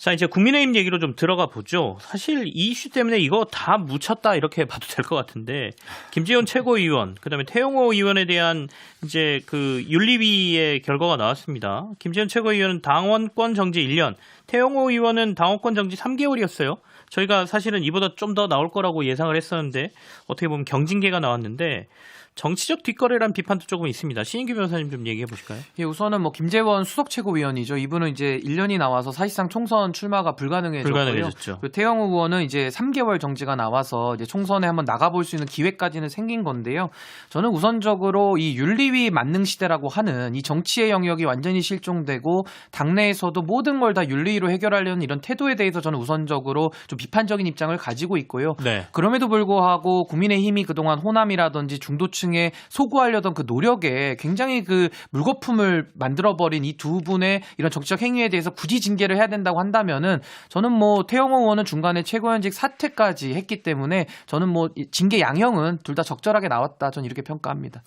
자, 이제 국민의힘 얘기로 좀 들어가 보죠. 사실 이 이슈 때문에 이거 다 묻혔다 이렇게 봐도 될 것 같은데 김재원 최고위원, 그다음에 태영호 의원에 대한 이제 그 윤리위의 결과가 나왔습니다. 김재원 최고위원은 당원권 정지 1년, 태영호 의원은 당원권 정지 3개월이었어요. 저희가 사실은 이보다 좀 더 나올 거라고 예상을 했었는데 어떻게 보면 경징계가 나왔는데 정치적 뒷거래란 비판도 조금 있습니다. 신인규 변호사님 좀 얘기해 보실까요? 예, 우선은 뭐 김재원 수석 최고위원이죠. 이분은 이제 1년이 나와서 사실상 총선 출마가 불가능해졌죠. 그리고 태영호 의원은 이제 3개월 정지가 나와서 이제 총선에 한번 나가볼 수 있는 기회까지는 생긴 건데요. 저는 우선적으로 이 윤리위 만능 시대라고 하는 이 정치의 영역이 완전히 실종되고 당내에서도 모든 걸 다 윤리위로 해결하려는 이런 태도에 대해서 저는 우선적으로 좀 비판적인 입장을 가지고 있고요. 네. 그럼에도 불구하고 국민의힘이 그동안 호남이라든지 중도층에 소구하려던 그 노력에 굉장히 그 물거품을 만들어버린 이 두 분의 이런 정치적 행위에 대해서 굳이 징계를 해야 된다고 한다면은 저는 뭐 태영호 의원은 중간에 최고위원직 사퇴까지 했기 때문에 저는 뭐 징계 양형은 둘 다 적절하게 나왔다. 저는 이렇게 평가합니다.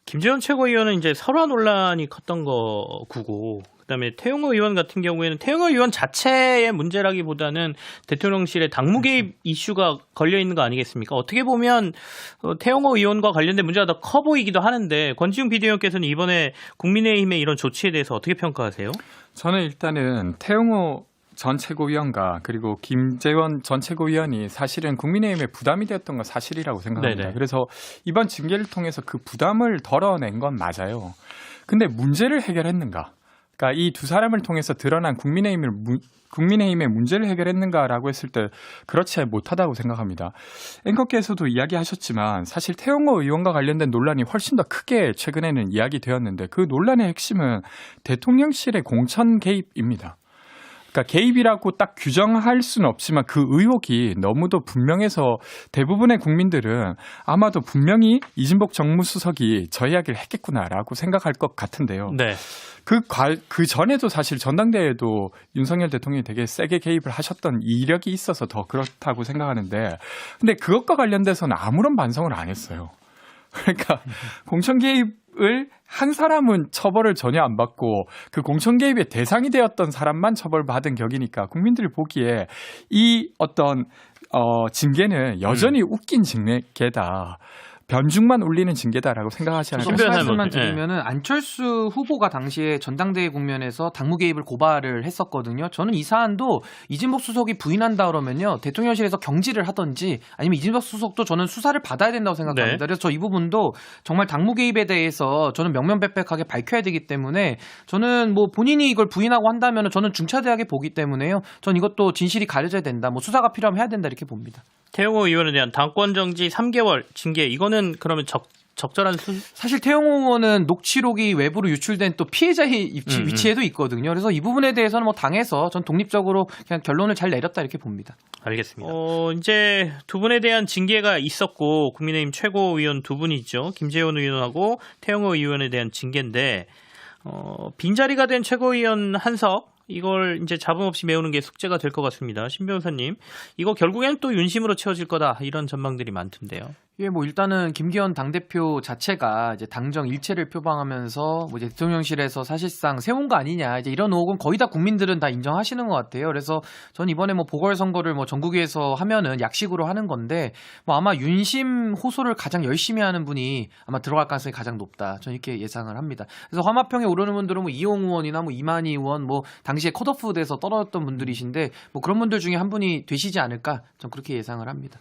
김재원 최고위원은 이제 설화 논란이 컸던 거고, 그다음에 태영호 의원 같은 경우에는 태영호 의원 자체의 문제라기보다는 대통령실의 당무 개입 이슈가 걸려 있는 거 아니겠습니까? 어떻게 보면 태영호 의원과 관련된 문제가 더 커 보이기도 하는데 권지웅 비대위원께서는 이번에 국민의힘의 이런 조치에 대해서 어떻게 평가하세요? 저는 일단은 태영호 전 최고위원과 그리고 김재원 전 최고위원이 사실은 국민의힘에 부담이 되었던 건 사실이라고 생각합니다. 네네. 그래서 이번 징계를 통해서 그 부담을 덜어낸 건 맞아요. 근데 문제를 해결했는가? 그러니까 이 두 사람을 통해서 드러난 국민의힘의 문제를 해결했는가라고 했을 때 그렇지 못하다고 생각합니다. 앵커께서도 이야기하셨지만 사실 태영호 의원과 관련된 논란이 훨씬 더 크게 최근에는 이야기되었는데 그 논란의 핵심은 대통령실의 공천 개입입니다. 그러니까 개입이라고 딱 규정할 수는 없지만 그 의혹이 너무도 분명해서 대부분의 국민들은 아마도 분명히 이진복 정무수석이 저 이야기를 했겠구나라고 생각할 것 같은데요. 네. 그 전에도 사실 전당대회에도 윤석열 대통령이 되게 세게 개입을 하셨던 이력이 있어서 더 그렇다고 생각하는데 근데 그것과 관련돼서는 아무런 반성을 안 했어요. 그러니까 공천 개입을 한 사람은 처벌을 전혀 안 받고 그 공천 개입의 대상이 되었던 사람만 처벌받은 격이니까 국민들이 보기에 이 어떤 징계는 여전히 웃긴 징계다. 변죽만 울리는 징계다라고 생각하지 않을까 한 말씀만 드리면은 안철수 후보가 당시에 전당대회 국면에서 당무 개입을 고발을 했었거든요. 저는 이 사안도 이진복 수석이 부인한다 그러면요 대통령실에서 경질을 하든지 아니면 이진복 수석도 저는 수사를 받아야 된다고 생각합니다. 네. 그래서 저 이 부분도 정말 당무 개입에 대해서 저는 명명백백하게 밝혀야 되기 때문에 저는 뭐 본인이 이걸 부인하고 한다면은 저는 중차대하게 보기 때문에요. 전 이것도 진실이 가려져야 된다. 뭐 수사가 필요하면 해야 된다 이렇게 봅니다. 태영호 의원에 대한 당권 정지 3개월 징계, 이거는 그러면 적절한 사실 태영호 의원은 녹취록이 외부로 유출된 또 피해자의 위치에도 있거든요. 그래서 이 부분에 대해서는 뭐 당에서 전 독립적으로 그냥 결론을 잘 내렸다 이렇게 봅니다. 알겠습니다. 이제 두 분에 대한 징계가 있었고 국민의힘 최고위원 두 분이죠. 김재원 의원하고 태영호 의원에 대한 징계인데 빈자리가 된 최고위원 한석, 이걸 이제 잡음 없이 메우는 게 숙제가 될 것 같습니다. 신 변호사님, 이거 결국엔 또 윤심으로 채워질 거다 이런 전망들이 많던데요. 예, 뭐 일단은 김기현 당대표 자체가 이제 당정 일체를 표방하면서 뭐 이제 대통령실에서 사실상 세운 거 아니냐 이제 이런 의혹은 거의 다 국민들은 다 인정하시는 것 같아요. 그래서 전 이번에 뭐 보궐선거를 뭐 전국위에서 하면은 약식으로 하는 건데 뭐 아마 윤심 호소를 가장 열심히 하는 분이 아마 들어갈 가능성이 가장 높다. 저는 이렇게 예상을 합니다. 그래서 화마평에 오르는 분들은 뭐 이용 의원이나 뭐 이만희 의원 뭐 당시에 컷오프 돼서 떨어졌던 분들이신데 뭐 그런 분들 중에 한 분이 되시지 않을까 전 그렇게 예상을 합니다.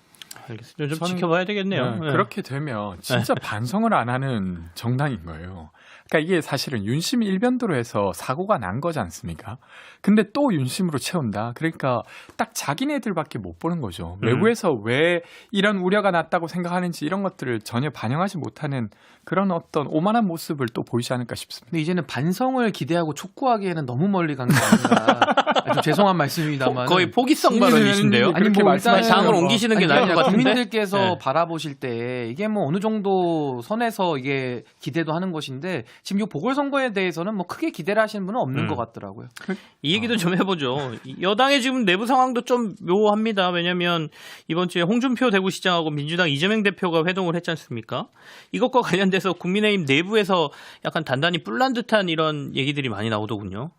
알겠습니다. 좀 지켜봐야 되겠네요. 네. 그렇게 되면 진짜 반성을 안 하는 정당인 거예요. 그러니까 이게 사실은 윤심 일변도로 해서 사고가 난 거지 않습니까? 근데 또 윤심으로 채운다. 그러니까 딱 자기네들밖에 못 보는 거죠. 외부에서 왜 이런 우려가 났다고 생각하는지 이런 것들을 전혀 반영하지 못하는 그런 어떤 오만한 모습을 또 보이지 않을까 싶습니다. 근데 이제는 반성을 기대하고 촉구하기에는 너무 멀리 간 게 아닌가. 좀 죄송한 말씀입니다만 거의 포기성 발언이신데요. 아니 뭐 일단 상을 옮기시는 게 나을 것 같은데. 국민들께서 네. 바라보실 때 이게 뭐 어느 정도 선에서 이게 기대도 하는 것인데 지금 이 보궐선거에 대해서는 뭐 크게 기대를 하시는 분은 없는 것 같더라고요. 이 얘기도 좀 해보죠. 여당의 지금 내부 상황도 좀 묘합니다. 왜냐하면 이번 주에 홍준표 대구시장하고 민주당 이재명 대표가 회동을 했지 않습니까? 이것과 관련돼서 국민의힘 내부에서 약간 단단히 뿔난 듯한 이런 얘기들이 많이 나오더군요.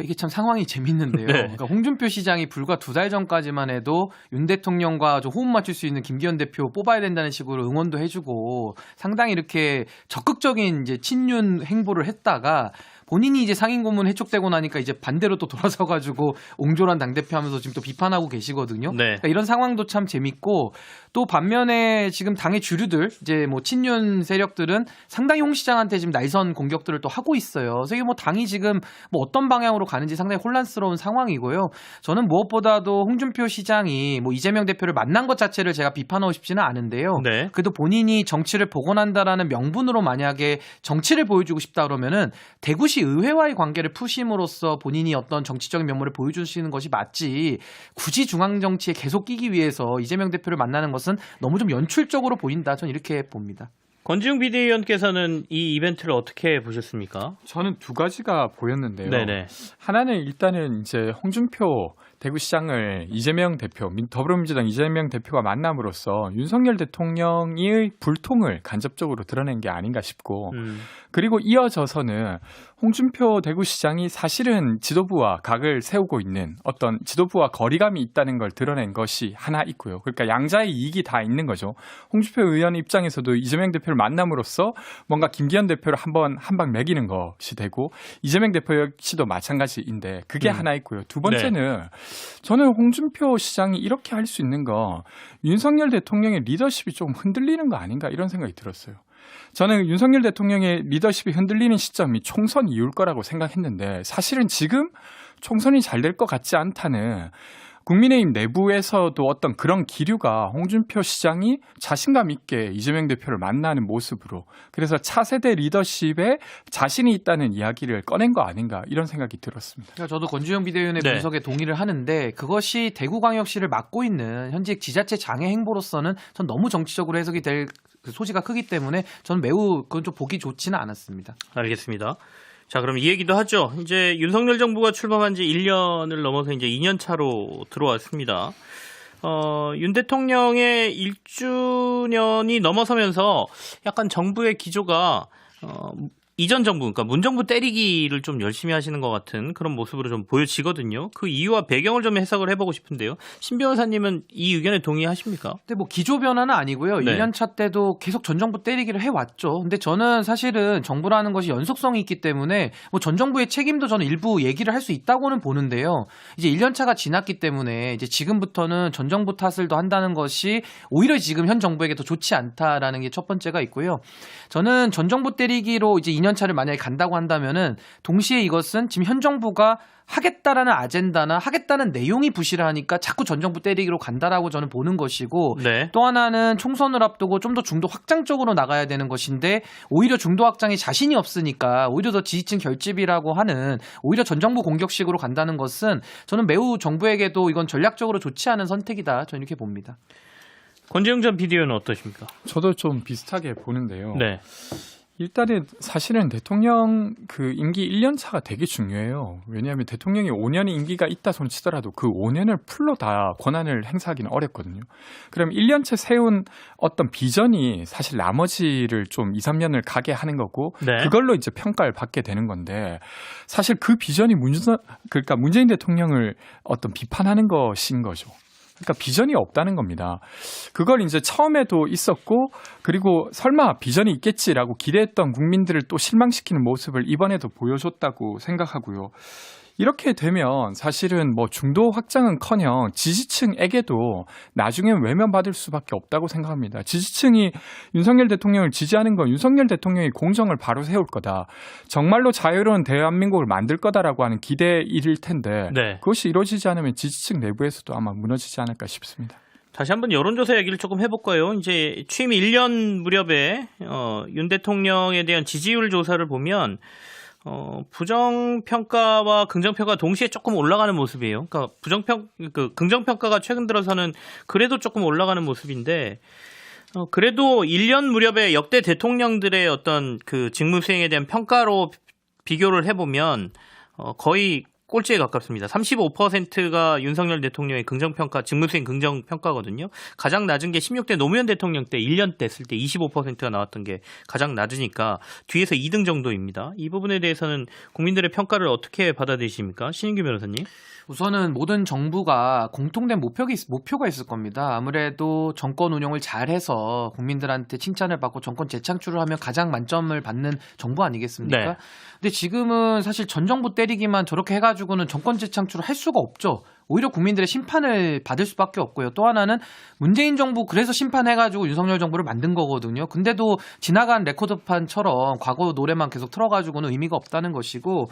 이게 참 상황이 재밌는데요. 네. 그러니까 홍준표 시장이 불과 2달 전까지만 해도 윤 대통령과 좀 호흡 맞출 수 있는 김기현 대표 뽑아야 된다는 식으로 응원도 해주고 상당히 이렇게 적극적인 이제 친윤 행보를 했다가 본인이 이제 상임고문 해촉되고 나니까 이제 반대로 또 돌아서가지고 옹졸한 당대표 하면서 지금 또 비판하고 계시거든요. 네. 그러니까 이런 상황도 참 재밌고 또 반면에 지금 당의 주류들 이제 뭐 친윤 세력들은 상당히 홍 시장한테 지금 날선 공격들을 또 하고 있어요. 그래서 이게 뭐 당이 지금 뭐 어떤 방향으로 가는지 상당히 혼란스러운 상황이고요. 저는 무엇보다도 홍준표 시장이 뭐 이재명 대표를 만난 것 자체를 제가 비판하고 싶지는 않은데요. 네. 그래도 본인이 정치를 복원한다라는 명분으로 만약에 정치를 보여주고 싶다 그러면은 대구시 의회와의 관계를 푸심으로써 본인이 어떤 정치적인 면모를 보여주시는 것이 맞지 굳이 중앙정치에 계속 끼기 위해서 이재명 대표를 만나는 것은 너무 좀 연출적으로 보인다. 저는 이렇게 봅니다. 권지웅 비대위원께서는 이 이벤트를 어떻게 보셨습니까? 저는 두 가지가 보였는데요. 네네. 하나는 일단은 이제 홍준표 대구시장을 이재명 대표, 더불어민주당 이재명 대표가 만남으로써 윤석열 대통령의 불통을 간접적으로 드러낸 게 아닌가 싶고 그리고 이어져서는 홍준표 대구시장이 사실은 지도부와 각을 세우고 있는 어떤 지도부와 거리감이 있다는 걸 드러낸 것이 하나 있고요. 그러니까 양자의 이익이 다 있는 거죠. 홍준표 의원 입장에서도 이재명 대표를 만남으로써 뭔가 김기현 대표를 한 방 매기는 것이 되고 이재명 대표 역시도 마찬가지인데 그게 하나 있고요. 두 번째는 저는 홍준표 시장이 이렇게 할 수 있는 거 윤석열 대통령의 리더십이 좀 흔들리는 거 아닌가 이런 생각이 들었어요. 저는 윤석열 대통령의 리더십이 흔들리는 시점이 총선 이후일 거라고 생각했는데 사실은 지금 총선이 잘 될 것 같지 않다는 국민의힘 내부에서도 어떤 그런 기류가 홍준표 시장이 자신감 있게 이재명 대표를 만나는 모습으로 그래서 차세대 리더십에 자신이 있다는 이야기를 꺼낸 거 아닌가 이런 생각이 들었습니다. 그러니까 저도 권주영 비대위원의 네. 분석에 동의를 하는데 그것이 대구광역시를 맡고 있는 현직 지자체 장애 행보로서는 전 너무 정치적으로 해석이 될 소지가 크기 때문에 저는 매우 그건 좀 보기 좋지는 않았습니다. 알겠습니다. 자, 그럼 이 얘기도 하죠. 이제 윤석열 정부가 출범한 지 1년을 넘어서 이제 2년 차로 들어왔습니다. 윤 대통령의 1주년이 넘어서면서 약간 정부의 기조가 이전 정부, 그러니까 문정부 때리기를 좀 열심히 하시는 것 같은 그런 모습으로 좀 보여지거든요. 그 이유와 배경을 좀 해석을 해보고 싶은데요. 신 변호사님은 이 의견에 동의하십니까? 근데 뭐 기조 변화는 아니고요. 네. 1년차 때도 계속 전 정부 때리기를 해왔죠. 근데 저는 사실은 정부라는 것이 연속성이 있기 때문에 뭐 전 정부의 책임도 저는 일부 얘기를 할 수 있다고는 보는데요. 이제 1년차가 지났기 때문에 이제 지금부터는 전 정부 탓을 더 한다는 것이 오히려 지금 현 정부에게 더 좋지 않다라는 게 첫 번째가 있고요. 저는 전 정부 때리기로 이제 2년차를 만약에 간다고 한다면은 동시에 이것은 지금 현 정부가 하겠다라는 아젠다나 하겠다는 내용이 부실하니까 자꾸 전 정부 때리기로 간다라고 저는 보는 것이고 네. 또 하나는 총선을 앞두고 좀 더 중도 확장적으로 나가야 되는 것인데 오히려 중도 확장에 자신이 없으니까 오히려 더 지지층 결집이라고 하는 오히려 전 정부 공격식으로 간다는 것은 저는 매우 정부에게도 이건 전략적으로 좋지 않은 선택이다. 저는 이렇게 봅니다. 권재웅 전 비대위원은 어떠십니까? 저도 좀 비슷하게 보는데요. 네. 일단은 사실은 대통령 그 임기 1년 차가 되게 중요해요. 왜냐하면 대통령이 5년의 임기가 있다 손 치더라도 그 5년을 풀로 다 권한을 행사하기는 어렵거든요. 그럼 1년째 세운 어떤 비전이 사실 나머지를 좀 2, 3년을 가게 하는 거고 네. 그걸로 이제 평가를 받게 되는 건데 사실 그 비전이 그러니까 문재인 대통령을 어떤 비판하는 것인 거죠. 그러니까 비전이 없다는 겁니다. 그걸 이제 처음에도 있었고 그리고 설마 비전이 있겠지라고 기대했던 국민들을 또 실망시키는 모습을 이번에도 보여줬다고 생각하고요. 이렇게 되면 사실은 뭐 중도 확장은커녕 지지층에게도 나중엔 외면받을 수밖에 없다고 생각합니다. 지지층이 윤석열 대통령을 지지하는 건 윤석열 대통령이 공정을 바로 세울 거다. 정말로 자유로운 대한민국을 만들 거다라고 하는 기대일 텐데 네. 그것이 이루어지지 않으면 지지층 내부에서도 아마 무너지지 않을까 싶습니다. 다시 한번 여론조사 얘기를 조금 해볼까요? 이제 취임 1년 무렵에 윤 대통령에 대한 지지율 조사를 보면 부정평가와 긍정평가 동시에 조금 올라가는 모습이에요. 그러니까 긍정평가가 최근 들어서는 그래도 조금 올라가는 모습인데, 그래도 1년 무렵에 역대 대통령들의 어떤 그 직무 수행에 대한 평가로 비교를 해보면, 거의 꼴찌에 가깝습니다. 35%가 윤석열 대통령의 긍정평가, 직무수행 긍정평가거든요. 가장 낮은 게 16대 노무현 대통령 때 1년 때 했을 때 25%가 나왔던 게 가장 낮으니까 뒤에서 2등 정도입니다. 이 부분에 대해서는 국민들의 평가를 어떻게 받아들이십니까? 신인규 변호사님. 우선은 모든 정부가 공통된 목표가 있을 겁니다. 아무래도 정권 운영을 잘해서 국민들한테 칭찬을 받고 정권 재창출을 하면 가장 만점을 받는 정부 아니겠습니까? 네. 근데 지금은 사실 전 정부 때리기만 저렇게 해가지고는 정권 재창출을 할 수가 없죠. 오히려 국민들의 심판을 받을 수밖에 없고요. 또 하나는 문재인 정부 그래서 심판해가지고 윤석열 정부를 만든 거거든요. 근데도 지나간 레코드판처럼 과거 노래만 계속 틀어가지고는 의미가 없다는 것이고,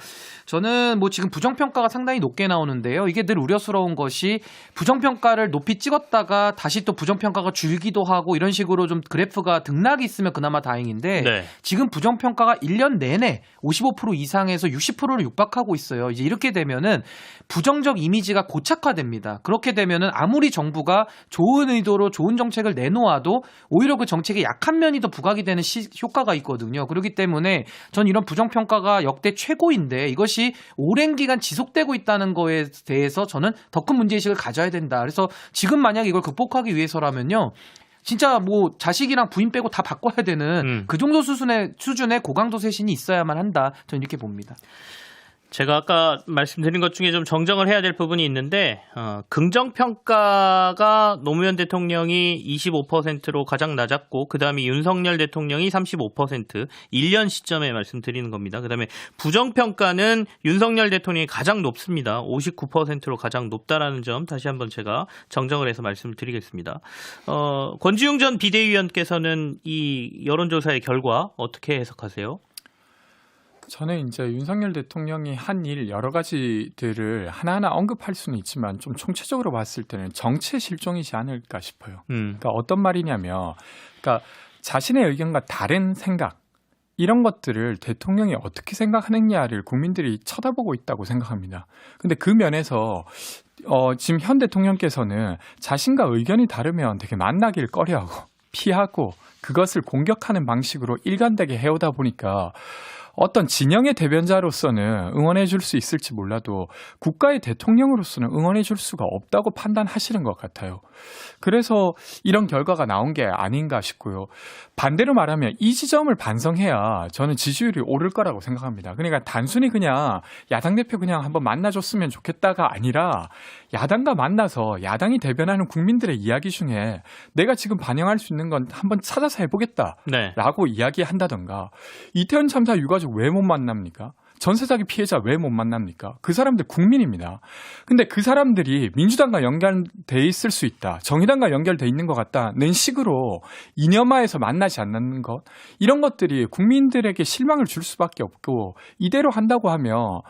저는 뭐 지금 부정평가가 상당히 높게 나오는데요. 이게 늘 우려스러운 것이 부정평가를 높이 찍었다가 다시 또 부정평가가 줄기도 하고 이런 식으로 좀 그래프가 등락이 있으면 그나마 다행인데 네. 지금 부정평가가 1년 내내 55% 이상에서 60%를 육박하고 있어요. 이제 이렇게 되면은 부정적 이미지가 고착화됩니다. 그렇게 되면은 아무리 정부가 좋은 의도로 좋은 정책을 내놓아도 오히려 그 정책의 약한 면이 더 부각이 되는 효과가 있거든요. 그렇기 때문에 전 이런 부정평가가 역대 최고인데 이것이 오랜 기간 지속되고 있다는 거에 대해서 저는 더 큰 문제의식을 가져야 된다. 그래서 지금 만약 이걸 극복하기 위해서라면요. 진짜 뭐 자식이랑 부인 빼고 다 바꿔야 되는 그 정도 수준의 고강도 쇄신이 있어야만 한다. 저는 이렇게 봅니다. 제가 아까 말씀드린 것 중에 좀 정정을 해야 될 부분이 있는데 긍정평가가 노무현 대통령이 25%로 가장 낮았고 그다음에 윤석열 대통령이 35% 1년 시점에 말씀드리는 겁니다. 그다음에 부정평가는 윤석열 대통령이 가장 높습니다. 59%로 가장 높다라는 점 다시 한번 제가 정정을 해서 말씀을 드리겠습니다. 권지웅 전 비대위원께서는 이 여론조사의 결과 어떻게 해석하세요? 저는 이제 윤석열 대통령이 한 일 여러 가지들을 하나하나 언급할 수는 있지만 좀 총체적으로 봤을 때는 정치의 실종이지 않을까 싶어요. 그러니까 어떤 말이냐면, 그러니까 자신의 의견과 다른 생각 이런 것들을 대통령이 어떻게 생각하느냐를 국민들이 쳐다보고 있다고 생각합니다. 근데 그 면에서 지금 현 대통령께서는 자신과 의견이 다르면 되게 만나길 꺼려하고 피하고 그것을 공격하는 방식으로 일관되게 해오다 보니까 어떤 진영의 대변자로서는 응원해 줄 수 있을지 몰라도 국가의 대통령으로서는 응원해 줄 수가 없다고 판단하시는 것 같아요. 그래서 이런 결과가 나온 게 아닌가 싶고요. 반대로 말하면 이 지점을 반성해야 저는 지지율이 오를 거라고 생각합니다. 그러니까 단순히 그냥 야당 대표 그냥 한번 만나줬으면 좋겠다가 아니라 야당과 만나서 야당이 대변하는 국민들의 이야기 중에 내가 지금 반영할 수 있는 건 한번 찾아서 해보겠다라고 이야기한다던가, 이태원 참사 유가족 왜 못 만납니까? 전세 사기 피해자 왜 못 만납니까? 그 사람들 국민입니다. 근데 그 사람들이 민주당과 연결돼 있을 수 있다, 정의당과 연결돼 있는 것 같다는 식으로 이념화해서 만나지 않는 것, 이런 것들이 국민들에게 실망을 줄 수밖에 없고, 이대로 한다고 하면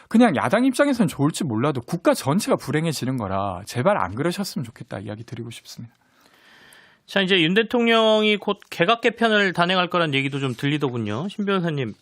그냥 야당 입장에서는 좋을지 몰라도 국가 전체가 불행해지는 거라 제발 안 그러셨으면 좋겠다 이야기 드리고 싶습니다. 자, 이제 윤 대통령이 곧 개각 개편을 단행할 거란 얘기도 좀 들리더군요. 신 변호사님,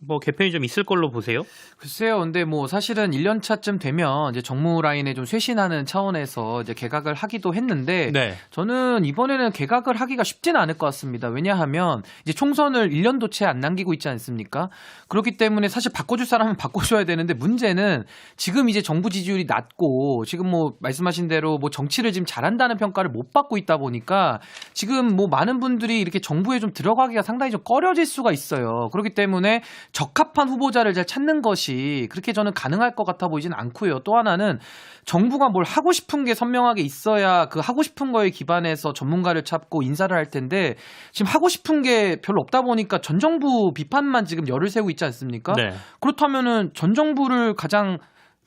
뭐 개편이 좀 있을 걸로 보세요? 글쎄요. 근데 뭐 사실은 1년 차쯤 되면 이제 정무 라인에 좀 쇄신하는 차원에서 이제 개각을 하기도 했는데, 네. 저는 이번에는 개각을 하기가 쉽지는 않을 것 같습니다. 왜냐하면 이제 총선을 1년도 채 안 남기고 있지 않습니까? 그렇기 때문에 사실 바꿔줄 사람은 바꿔줘야 되는데, 문제는 지금 이제 정부 지지율이 낮고 지금 뭐 말씀하신 대로 뭐 정치를 지금 잘한다는 평가를 못 받고 있다 보니까 지금 뭐 많은 분들이 이렇게 정부에 좀 들어가기가 상당히 좀 꺼려질 수가 있어요. 그렇기 때문에 적합한 후보자를 잘 찾는 것이 그렇게 저는 가능할 것 같아 보이진 않고요. 또 하나는 정부가 뭘 하고 싶은 게 선명하게 있어야 그 하고 싶은 거에 기반해서 전문가를 찾고 인사를 할 텐데, 지금 하고 싶은 게 별로 없다 보니까 전 정부 비판만 지금 열을 세우고 있지 않습니까? 네. 그렇다면은 전 정부를 가장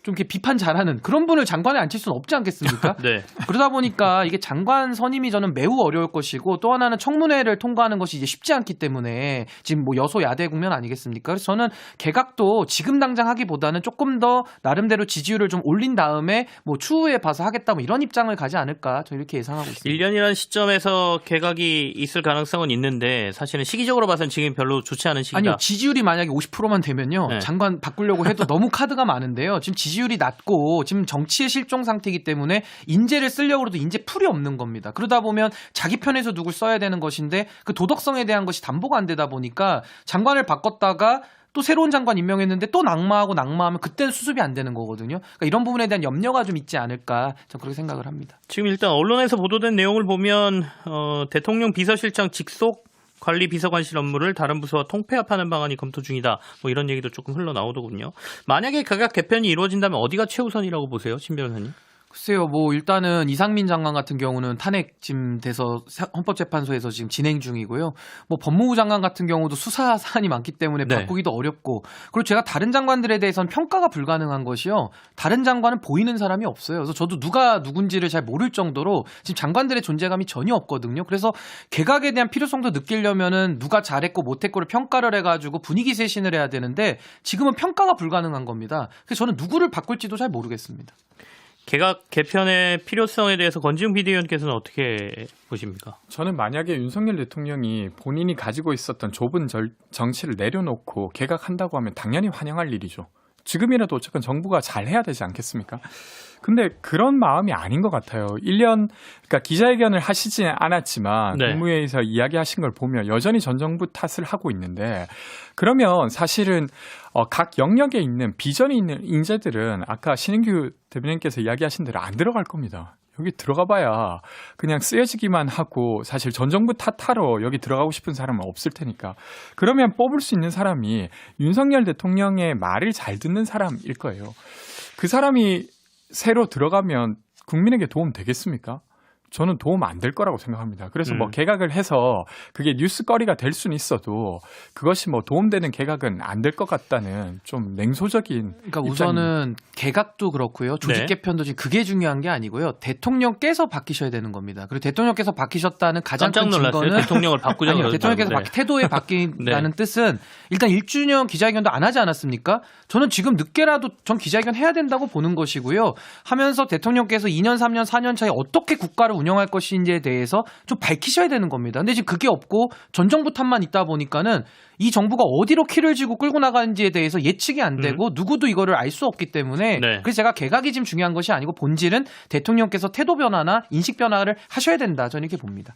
좀 이렇게 비판 잘하는 그런 분을 장관에 앉힐 수는 없지 않겠습니까? 네. 그러다 보니까 이게 장관 선임이 저는 매우 어려울 것이고, 또 하나는 청문회를 통과하는 것이 이제 쉽지 않기 때문에 지금 뭐 여소야대 국면 아니겠습니까? 그래서 저는 개각도 지금 당장 하기보다는 조금 더 나름대로 지지율을 좀 올린 다음에 뭐 추후에 봐서 하겠다 뭐 이런 입장을 가지 않을까, 저 이렇게 예상하고 있습니다. 1년이라는 시점에서 개각이 있을 가능성은 있는데 사실은 시기적으로 봐서는 지금 별로 좋지 않은 시기다. 아니요, 지지율이 만약에 50%만 되면요, 네. 장관 바꾸려고 해도 너무 카드가 많은데요. 지금 지지율이 낮고 지금 정치의 실종 상태이기 때문에 인재를 쓰려고 해도 인재 풀이 없는 겁니다. 그러다 보면 자기 편에서 누굴 써야 되는 것인데 그 도덕성에 대한 것이 담보가 안 되다 보니까 장관을 바꿨다가 또 새로운 장관 임명했는데 또 낙마하면 그때는 수습이 안 되는 거거든요. 그러니까 이런 부분에 대한 염려가 좀 있지 않을까 저는 그렇게 생각을 합니다. 지금 일단 언론에서 보도된 내용을 보면 대통령 비서실장 직속 관리 비서관실 업무를 다른 부서와 통폐합하는 방안이 검토 중이다. 뭐 이런 얘기도 조금 흘러나오더군요. 만약에 각각 개편이 이루어진다면 어디가 최우선이라고 보세요, 신 변호사님? 글쎄요, 뭐 일단은 이상민 장관 같은 경우는 탄핵 지금 돼서 헌법재판소에서 지금 진행 중이고요. 뭐 법무부 장관 같은 경우도 수사 사안이 많기 때문에 네. 바꾸기도 어렵고, 그리고 제가 다른 장관들에 대해서는 평가가 불가능한 것이요. 다른 장관은 보이는 사람이 없어요. 그래서 저도 누가 누군지를 잘 모를 정도로 지금 장관들의 존재감이 전혀 없거든요. 그래서 개각에 대한 필요성도 느끼려면은 누가 잘했고 못했고를 평가를 해가지고 분위기 쇄신을 해야 되는데 지금은 평가가 불가능한 겁니다. 그래서 저는 누구를 바꿀지도 잘 모르겠습니다. 개각 개편의 필요성에 대해서 권지웅 비대위원께서는 어떻게 보십니까? 저는 만약에 윤석열 대통령이 본인이 가지고 있었던 좁은 정치를 내려놓고 개각한다고 하면 당연히 환영할 일이죠. 지금이라도 어쨌든 정부가 잘해야 되지 않겠습니까? 근데 그런 마음이 아닌 것 같아요. 1년, 그러니까 기자회견을 하시지 않았지만 네. 국무회의에서 이야기하신 걸 보면 여전히 전 정부 탓을 하고 있는데, 그러면 사실은 각 영역에 있는 비전이 있는 인재들은 아까 신인규 대변인께서 이야기하신 대로 안 들어갈 겁니다. 여기 들어가 봐야 그냥 쓰여지기만 하고 사실 전 정부 탓하러 여기 들어가고 싶은 사람은 없을 테니까. 그러면 뽑을 수 있는 사람이 윤석열 대통령의 말을 잘 듣는 사람일 거예요. 그 사람이 새로 들어가면 국민에게 도움 되겠습니까? 저는 도움 안 될 거라고 생각합니다. 그래서 뭐 개각을 해서 그게 뉴스거리가 될 수는 있어도 그것이 뭐 도움되는 개각은 안 될 것 같다는 좀 냉소적인 그러니까 우선은 개각도 그렇고요. 조직 네. 개편도 지금 그게 중요한 게 아니고요. 대통령께서 바뀌셔야 되는 겁니다. 그리고 대통령께서 바뀌셨다는 가장 깜짝 큰 놀랐어요. 증거는 대통령을 바꾸자고 아니요. 대통령께서 그러는데. 태도에 바뀐다는 네. 뜻은 일단 1주년 기자회견도 안 하지 않았습니까? 저는 지금 늦게라도 전 기자회견 해야 된다고 보는 것이고요. 하면서 대통령께서 2년, 3년, 4년 차에 어떻게 국가를 운영할 것인지에 대해서 좀 밝히셔야 되는 겁니다. 근데 지금 그게 없고 전 정부 탓만 있다 보니까는 이 정부가 어디로 키를 쥐고 끌고 나가는지에 대해서 예측이 안 되고 누구도 이거를 알 수 없기 때문에 네. 그래서 제가 개각이 지금 중요한 것이 아니고 본질은 대통령께서 태도 변화나 인식 변화를 하셔야 된다. 저는 이렇게 봅니다.